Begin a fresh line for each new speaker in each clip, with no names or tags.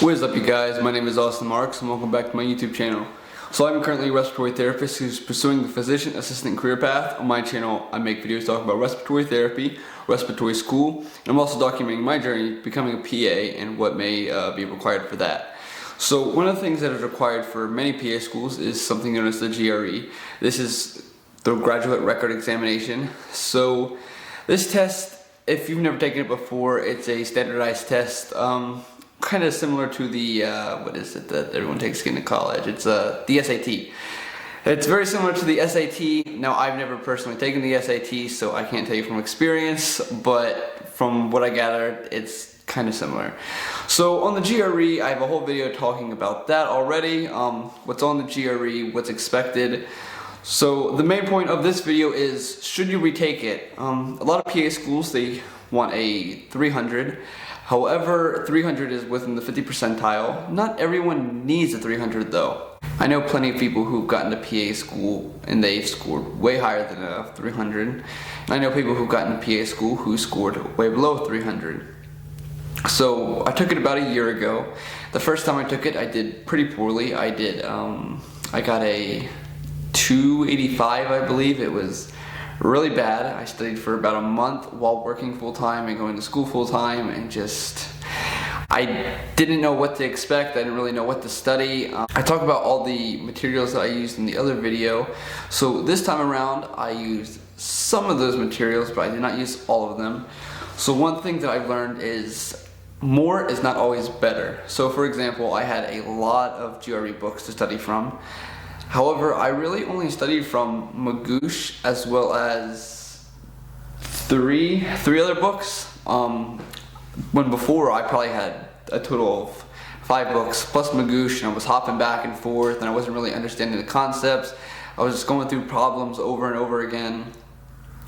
What is up, you guys? My name is Austin Marks and welcome back to my YouTube channel. So I'm currently a respiratory therapist who's pursuing the physician assistant career path. On my channel I make videos talking about respiratory therapy, respiratory school, and I'm also documenting my journey becoming a PA and what may be required for that. So one of the things that is required for many PA schools is something known as the GRE. This is the graduate record examination. So this test, if you've never taken it before, it's a standardized test. Kind of similar to the, what is it that everyone takes into college? It's the SAT. It's very similar to the SAT. Now, I've never personally taken the SAT, so I can't tell you from experience, but from what I gathered, it's kind of similar. So on the GRE, I have a whole video talking about that already. What's on the GRE, what's expected. So the main point of this video is, should you retake it? A lot of PA schools, they want a 300. However, 300 is within the 50 percentile. Not everyone needs a 300 though. I know plenty of people who've gotten to PA school and they've scored way higher than a 300. And I know people who've gotten to PA school who scored way below 300. So I took it about a year ago. The first time I took it, I did pretty poorly. I got a 285, I believe. It was really bad. I studied for about a month while working full-time and going to school full-time, and I didn't know what to expect. I didn't really know what to study. I talk about all the materials that I used in the other video. So this time around I used some of those materials, but I did not use all of them. So one thing that I've learned is more is not always better. So for example, I had a lot of GRE books to study from. However, I really only studied from Magoosh as well as three other books. When before I probably had a total of 5 books plus Magoosh, and I was hopping back and forth and I wasn't really understanding the concepts. I was just going through problems over and over again.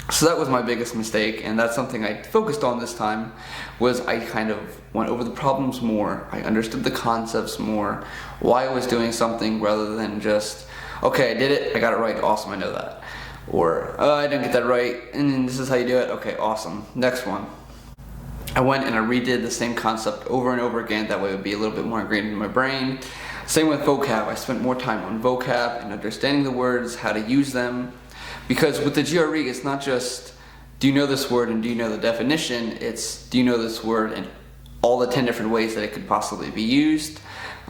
So that was my biggest mistake, and that's something I focused on this time, was I kind of went over the problems more. I understood the concepts more, why I was doing something, rather than just, okay, I did it, I got it right, awesome, I know that. Or, I didn't get that right, and this is how you do it, okay, awesome, next one. I went and I redid the same concept over and over again, that way it would be a little bit more ingrained in my brain. Same with vocab, I spent more time on vocab and understanding the words, how to use them. Because with the GRE, it's not just, do you know this word and do you know the definition? It's, do you know this word and all the 10 different ways that it could possibly be used?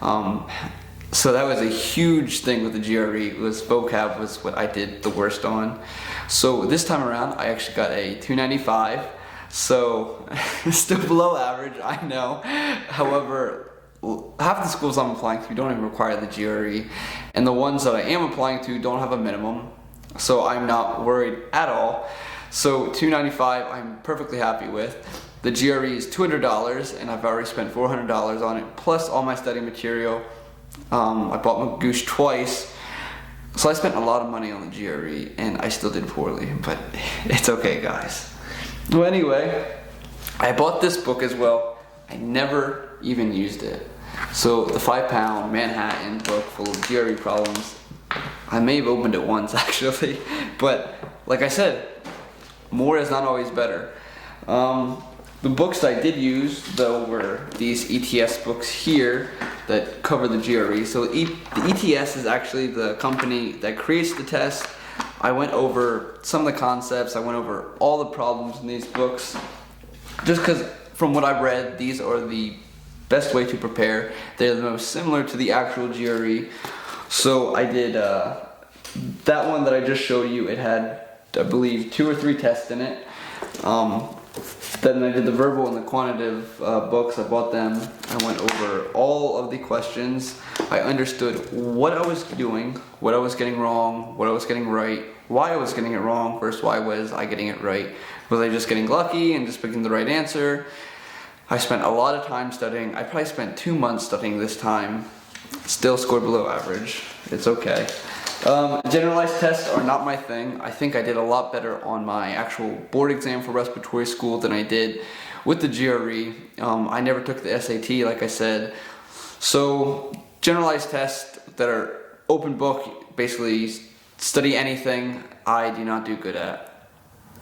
So that was a huge thing with the GRE, was vocab was what I did the worst on. So this time around, I actually got a 295. So still below average, I know. However, half the schools I'm applying to don't even require the GRE. And the ones that I am applying to don't have a minimum. So I'm not worried at all. So 295 I'm perfectly happy with. The GRE is $200 and I've already spent $400 on it, plus all my study material. I bought Magoosh twice. So I spent a lot of money on the GRE and I still did poorly, but it's okay, guys. Well, anyway, I bought this book as well. I never even used it. So the 5-pound Manhattan book full of GRE problems. I may have opened it once actually, but like I said, more is not always better. The books I did use though were these ETS books here that cover the GRE. So the ETS is actually the company that creates the test. I went over some of the concepts, I went over all the problems in these books, just because from what I've read, these are the best way to prepare. They're the most similar to the actual GRE. So I did that one that I just showed you. It had, I believe, 2 or 3 tests in it. Then I did the verbal and the quantitative books. I bought them. I went over all of the questions. I understood what I was doing, what I was getting wrong, what I was getting right, why I was getting it wrong. First, why was I getting it right? Was I just getting lucky and just picking the right answer? I spent a lot of time studying. I probably spent 2 months studying this time. Still scored below average. It's okay. Generalized tests are not my thing. I think I did a lot better on my actual board exam for respiratory school than I did with the GRE. I never took the SAT, like I said. So generalized tests that are open book, basically study anything, I do not do good at.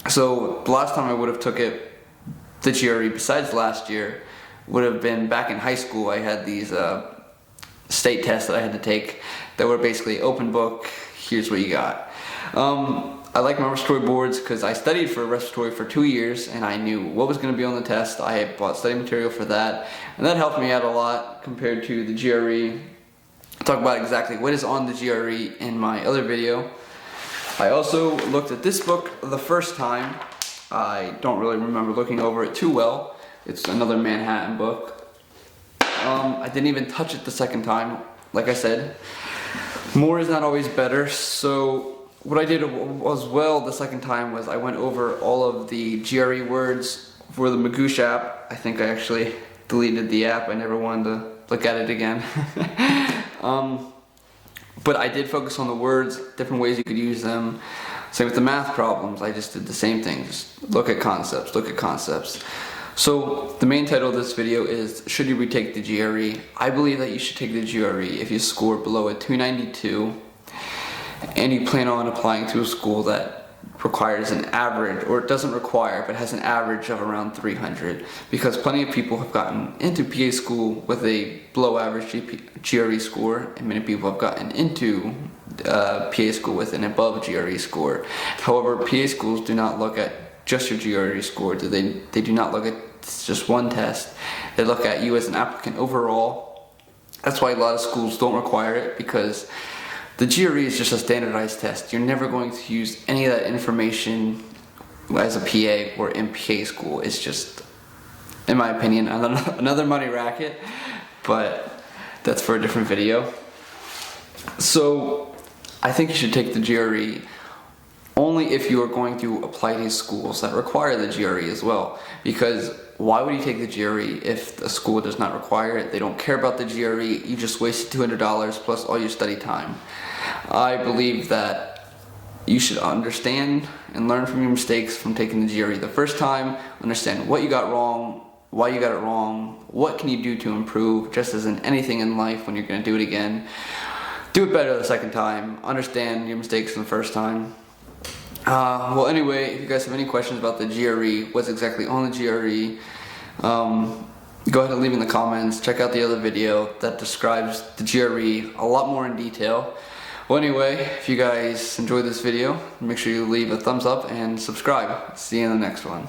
So the last time I would have took it, the GRE, besides last year, would have been back in high school. I had these state tests that I had to take that were basically open book, here's what you got. I like my respiratory boards because I studied for respiratory for 2 years and I knew what was going to be on the test. I bought study material for that, and that helped me out a lot compared to the GRE. I'll talk about exactly what is on the GRE in my other video. I also looked at this book the first time. I don't really remember looking over it too well. It's another Manhattan book. I didn't even touch it the second time. Like I said, more is not always better. So what I did as well the second time was I went over all of the GRE words for the Magoosh app. I think I actually deleted the app. I never wanted to look at it again. But I did focus on the words, different ways you could use them. Same with the math problems. I just did the same thing. Just look at concepts, look at concepts. So the main title of this video is, should you retake the GRE? I believe that you should take the GRE if you score below a 292 and you plan on applying to a school that requires an average, or it doesn't require, but has an average of around 300, because plenty of people have gotten into PA school with a below average GRE score, and many people have gotten into PA school with an above GRE score. However, PA schools do not look at just your GRE score. They do not look at just one test. They look at you as an applicant overall. That's why a lot of schools don't require it, because the GRE is just a standardized test. You're never going to use any of that information as a PA or in PA school. It's just, in my opinion, another money racket, but that's for a different video. So I think you should take the GRE only if you are going to apply to schools that require the GRE as well. Because why would you take the GRE if the school does not require it? They don't care about the GRE. You just wasted $200 plus all your study time. I believe that you should understand and learn from your mistakes from taking the GRE the first time. Understand what you got wrong, why you got it wrong, what can you do to improve, just as in anything in life when you're going to do it again. Do it better the second time. Understand your mistakes from the first time. Well, anyway, if you guys have any questions about the GRE, what's exactly on the GRE, go ahead and leave in the comments. Check out the other video that describes the GRE a lot more in detail. Well, anyway, if you guys enjoyed this video, make sure you leave a thumbs up and subscribe. See you in the next one.